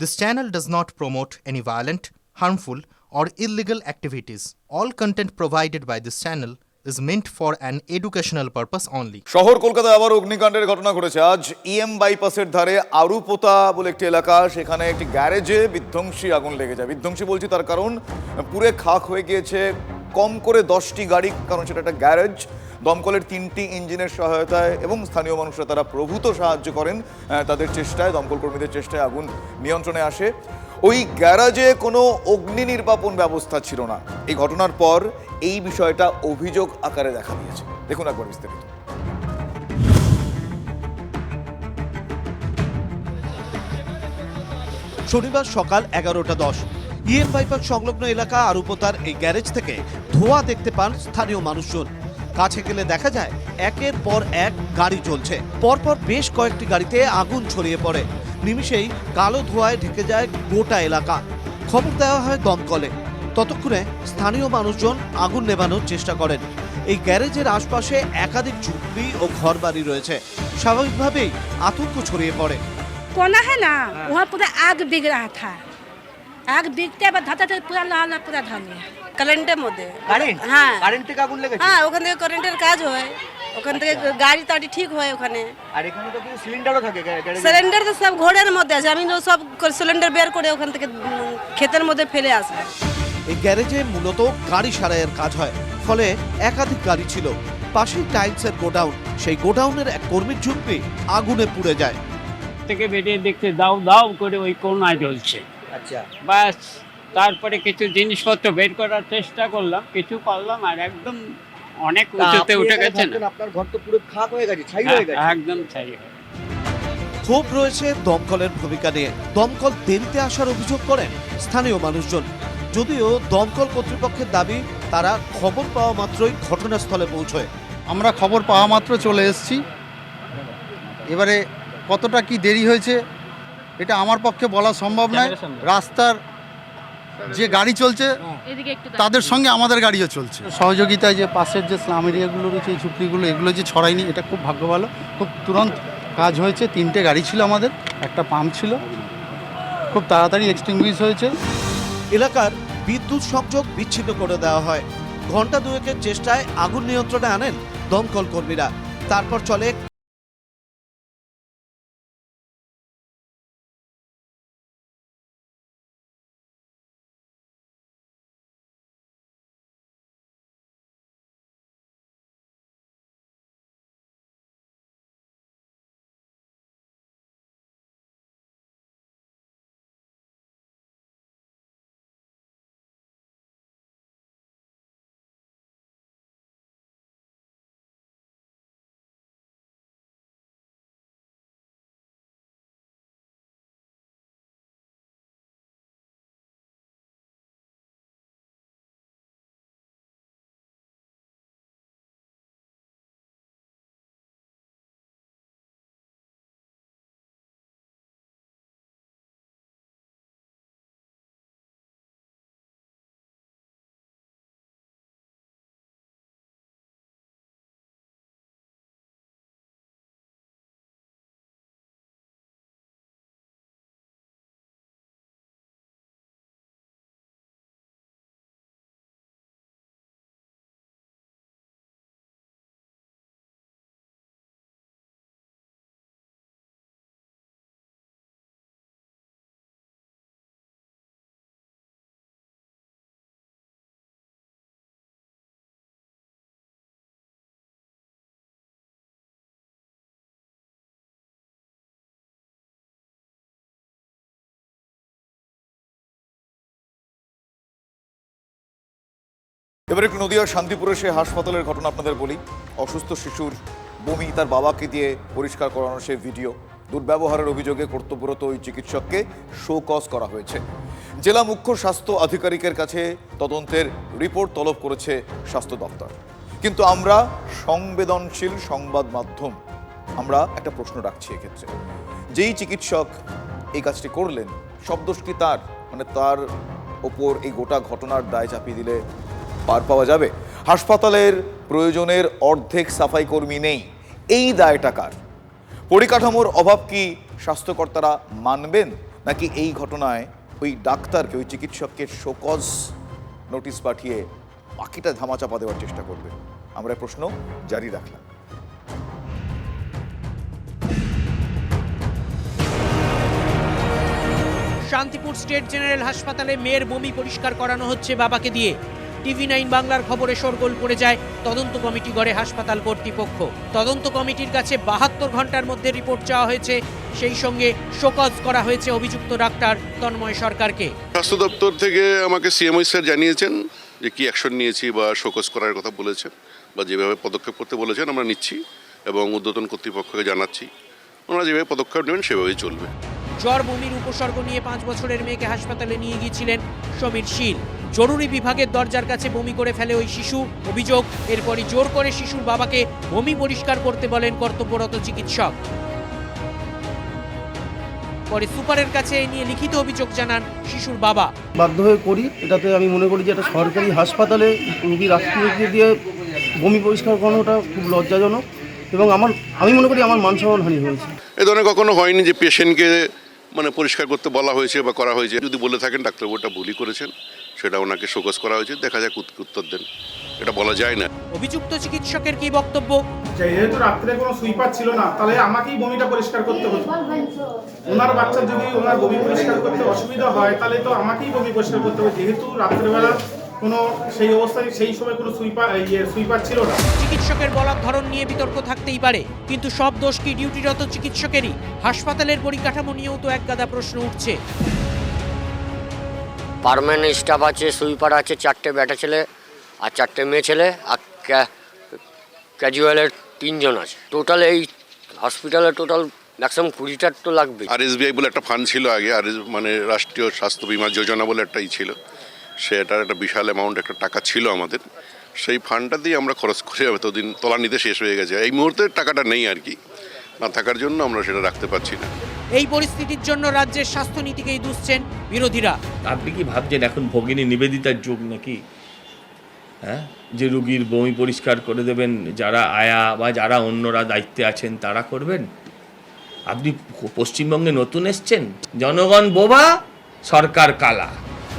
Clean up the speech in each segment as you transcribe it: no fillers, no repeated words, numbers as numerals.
This channel does not promote any violent, harmful, or illegal activities. All content provided by this channel is meant for an educational purpose only. শহর কলকাতায় আবার অগ্নিকাণ্ডের ঘটনা ঘটেছে। আজ EM বাইপাসের ধারে আরুপোতা বলে একটি এলাকা, সেখানে একটি গ্যারেজে বিধ্বংসী আগুন লেগে যায়। বিধ্বংসী বলছি তার কারণ পুরে খাক হয়ে গিয়েছে কম করে 10টি গাড়ি, কারণ সেটা একটা গ্যারেজ। দমকলের 3টি ইঞ্জিনের সহায়তায় এবং স্থানীয় মানুষরা তারা প্রভূত সাহায্য করেন তাদের চেষ্টায়, দমকল কর্মীদের চেষ্টায় আগুন নিয়ন্ত্রণে আসে। ওই গ্যারাজে কোনো অগ্নি নির্বাপন ব্যবস্থা ছিল না। এই ঘটনার পর এই বিষয়টা অভিযোগ আকারে দেখা দিয়েছে। দেখুন একবার বিস্তারিত। শনিবার সকাল 11:10 ইএম বাইপাস সংলগ্ন এলাকা আরুপোতার এই গ্যারেজ থেকে ধোঁয়া দেখতে পান স্থানীয় মানুষজন। কাছে গেলে দেখা যায় একের পর এক গাড়ি জ্বলছে। পরপর বেশ কয়েকটি গাড়িতে আগুন ছড়িয়ে পড়ে। নিমিষেই কালো ধোঁয়ায় ঢেকে যায় গোটা এলাকা। খবর দেওয়া হয় দমকলে। ততক্ষণে স্থানীয় মানুষজন আগুন নেভানোর চেষ্টা করেন। এই গ্যারেজের আশপাশে একাধিক ঝুপড়ি ও ঘরবাড়ি রয়েছে। স্বাভাবিকভাবেই আতঙ্ক ছড়িয়ে পড়ে। कोना है ना वहाँ पूरा आग बिग रहा था। आग बिगते बाद धरते पूरा लाल पूरा धनिया কারেন্টের মধ্যে কারেন্ট? হ্যাঁ কারেন্ট থেকে আগুন লেগেছে? হ্যাঁ, ওখান থেকে কারেন্টের কাজ হয়, ওখান থেকে গাড়ি টাড়ি ঠিক হয় ওখানে। আর এখানে তো কি সিলিন্ডারও থাকে গ্যারেজে? সিলিন্ডার তো সব ঘোড়ার মধ্যে আছে, আমি তো সব সিলিন্ডার বের করে ওখান থেকে ক্ষেতের মধ্যে ফেলে আসি। এই গ্যারেজে মূলত গাড়ি সারাইয়ের কাজ হয়, ফলে একাধিক গাড়ি ছিল। পাশেই টাইলসের গোডাউন, সেই গোডাউনের এক কর্মীর ঝুঁকি আগুনে পুড়ে যায়। থেকে বেরিয়ে দেখতে দাও দাও করে ওই কোনায় জ্বলছে। আচ্ছা, বাস তারপরে কিছু জিনিসপত্র বের করার চেষ্টা করলাম, কিছু পারলাম, আর একদম অনেক উঁচুতে উঠে গেছে না। আপনার ঘর তো পুরো খাক হয়ে গেছে, ছাই হয়ে গেছে। একদম ছাই। ক্ষোভ রয়েছে দমকলের ভূমিকা নিয়ে। দমকল দেরিতে আসার অভিযোগ করেন স্থানীয় মানুষজন। যদিও দমকল কর্তৃপক্ষের দাবি তারা খবর পাওয়া মাত্রই ঘটনাস্থলে পৌঁছয়। আমরা খবর পাওয়া মাত্র চলে এসেছি। এবারে কতটা কি দেরি হয়েছে এটা আমার পক্ষে বলা সম্ভব নয়। রাস্তার যে গাড়ি চলছে তাদের সঙ্গে আমাদের গাড়িও চলছে। সহযোগিতায় যে পাশের যে স্লাম এরিয়াগুলো রয়েছে, এই ঝুপড়িগুলো, এগুলো যে ছড়ায়নি, এটা খুব ভাগ্য ভালো। খুব তুরন্ত কাজ হয়েছে। 3টে গাড়ি ছিল আমাদের, একটা পাম্প ছিল, খুব তাড়াতাড়ি এক্সটিংগুইশ হয়েছে। এলাকার বিদ্যুৎ সংযোগ বিচ্ছিন্ন করে দেওয়া হয়। ঘণ্টা দুয়েকের চেষ্টায় আগুন নিয়ন্ত্রণে আনেন দমকল কর্মীরা। তারপর চলে এবার একটু নদিয়ার শান্তিপুরে সে হাসপাতালের ঘটনা আপনাদের বলি। অসুস্থ শিশুর বমি তার বাবাকে দিয়ে পরিষ্কার করানোর সে ভিডিও। দুর্ব্যবহারের অভিযোগে কর্তব্যরত ওই চিকিৎসককে শো কজ করা হয়েছে। জেলা মুখ্য স্বাস্থ্য আধিকারিকের কাছে তদন্তের রিপোর্ট তলব করেছে স্বাস্থ্য দপ্তর। কিন্তু আমরা সংবেদনশীল সংবাদ মাধ্যম, আমরা একটা প্রশ্ন রাখছি এক্ষেত্রে। যেই চিকিৎসক এই কাজটি করলেন, সব দোষ কি তার? মানে তার ওপর এই গোটা ঘটনার দায় চাপিয়ে দিলে পার পাওয়া যাবে? হাসপাতালের প্রয়োজনের অর্ধেক সাফাই কর্মী নেই, এই দায়টা কার? পরিকাঠামোর অভাব কি স্বাস্থ্যকর্তারা মানবেন, নাকি এই ঘটনায় ওই ডাক্তারকে, ওই চিকিৎসককে শোকজ নোটিশ পাঠিয়ে বাকিটা ধামাচাপা দেওয়ার চেষ্টা করবে? আমরা প্রশ্ন জারি রাখলাম। শান্তিপুর স্টেট জেনারেল হাসপাতালে মেয়ের বমি পরিষ্কার করানো হচ্ছে বাবাকে দিয়ে। TV9 বাংলার খবরে শোরগোল পড়ে যায়, তদন্ত কমিটি গড়ে হাসপাতাল কর্তৃপক্ষ। তদন্ত কমিটির কাছে 72 ঘন্টার মধ্যে রিপোর্ট চাওয়া হয়েছে, সেই সঙ্গে শোকজ করা হয়েছে অভিযুক্ত ডাক্তার তন্ময় সরকারকে। স্বাস্থ্য দপ্তর থেকে আমাকে সিএমও স্যার জানিয়েছেন যে কি অ্যাকশন নিয়েছি বা শোকজ করার কথা বলেছেন, বা যেভাবে পদক্ষেপ করতে বলেছেন আমরা নিচ্ছি এবং ঊর্ধ্বতন কর্তৃপক্ষকে জানাচ্ছি। ওনারা যেভাবে পদক্ষেপ নেবেন সেভাবেই চলবে। জ্বর বমির উপসর্গ নিয়ে 5 বছরের মেয়েকে হাসপাতালে নিয়ে গিয়েছিলেন সমীর শীল। জরুরি বিভাগের দরজার কাছে বমি করে ফেলে ওই শিশু। অভিযোগ, এরপরই জোর করে শিশুর বাবাকে বমি পরিষ্কার করতে বলেন কর্তব্যরত চিকিৎসক। পরে সুপারের কাছে এ নিয়ে লিখিত অভিযোগ জানান শিশুর বাবা। বাধ্য হয়ে করি, এটাতে আমি মনে করি যে একটা সরকারি হাসপাতালে রোগীর আত্মীয়কে দিয়ে বমি পরিষ্কার করানোটা খুব লজ্জাজনক এবং আমি মনে করি আমার মান সম্মান হানি হয়েছে। এ ধরনের কখনো হয়নি যে পেশেন্টকে পরিষ্কার করতে বলা হয়েছে বা করা হয়েছে। যদি বলে থাকেন ডাক্তারবাবু ওটা ভুলই করেছেন, সেটা ওনাকে শোকজ করা হয়েছে, দেখা যাক উত্তর দেন, এটা বলা যায় না। অভিযুক্ত চিকিৎসকের কি বক্তব্য? যেহেতু রাত্রে কোনো সুইপার ছিল না, তাহলে আমাকেই বমিটা পরিষ্কার করতে হতো। ওনার বাচ্চা যদি ওনার বমি পরিষ্কার করতে অসুবিধা হয়, তাহলে তো আমাকেই বমি পরিষ্কার করতে হবে, যেহেতু রাত্রেবেলা কোনো সেই অবস্থায় সেই সময় কোনো সুইপার ছিল না। চিকিৎসকের বলার ধরন নিয়ে বিতর্ক থাকতেই পারে, কিন্তু সব দোষ কি ডিউটিরত চিকিৎসকেরই? হাসপাতালের পরিকাঠামো নিয়েও তো একগাদা প্রশ্ন উঠছে। পার্মানেন্ট স্টাফ আছে, সুইপার আছে, 4টে বেটা ছেলে আর 4টে মেয়ে ছেলে, আর ক্যাজুয়ালের 3 জন আছে। টোটাল এই হসপিটালে টোটাল ম্যাক্সিমাম 20টা তো লাগবে। RSBI বলে একটা ফান্ড ছিল আগে, রাষ্ট্রীয় স্বাস্থ্য বীমা যোজনা বলে একটা ছিল, সেটার একটা বিশাল অ্যামাউন্ট একটা টাকা ছিল আমাদের। সেই ফান্ডটা দিয়ে আমরা খরচ করে এতদিন তলানিতে শেষ হয়ে গেছে। এই মুহূর্তে টাকাটা নেই আর কি, না থাকার জন্য আমরা সেটা রাখতে পারছি না। এই পরিস্থিতির জন্য রাজ্যের স্বাস্থ্যনীতিকেই দুষছেন বিরোধীরা। আপনি কি ভাবছেন এখন ভগিনী নিবেদিতার যুগ নাকি? হ্যাঁ, যে রুগীর বমি পরিষ্কার করে দেবেন যারা আয়া বা যারা অন্যরা দায়িত্বে আছেন তারা করবেন? আপনি পশ্চিমবঙ্গে নতুন এসছেন, জনগণ বোবা, সরকার কালা।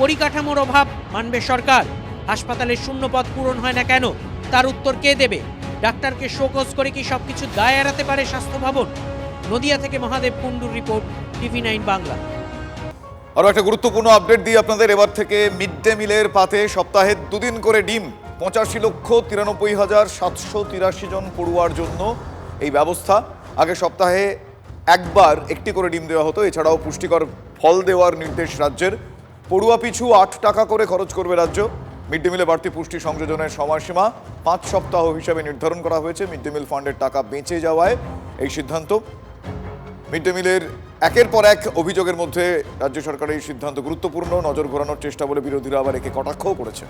পরিকাঠামোর অভাব মানবে সরকার, হাসপাতালের শূন্য পদ পূরণ হয় না কেন, তার উত্তর কে দেবে? ডাক্তারকে শোকজ করে কি সবকিছু দায় এড়াতে পারে স্বাস্থ্য ভবন? নদিয়া থেকে মহাদেব কুণ্ডুর রিপোর্ট, TV9 বাংলা। আরও একটা গুরুত্বপূর্ণ আপডেট দিই আপনাদের। এবার থেকে মিড ডে মিলের পাতে সপ্তাহে 2 দিন করে ডিম। 85,93,783 জন পড়ুয়ার জন্য এই ব্যবস্থা। আগে সপ্তাহে একবার একটি করে ডিম দেওয়া হতো। এছাড়াও পুষ্টিকর ফল দেওয়ার নির্দেশ রাজ্যের। পড়ুয়া পিছু 8 টাকা করে খরচ করবে রাজ্য। মিড ডে মিলে বাড়তি পুষ্টি সংযোজনের সময়সীমা 5 সপ্তাহ হিসাবে নির্ধারণ করা হয়েছে। মিড ডে মিল ফান্ডের টাকা বেঁচে যাওয়ায় এই সিদ্ধান্ত। মিড ডে মিলের একের পর এক অভিযোগের মধ্যে রাজ্য সরকারের এই সিদ্ধান্ত গুরুত্বপূর্ণ, নজর ঘোরানোর চেষ্টা বলে বিরোধীরা আবার একে কটাক্ষও করেছে।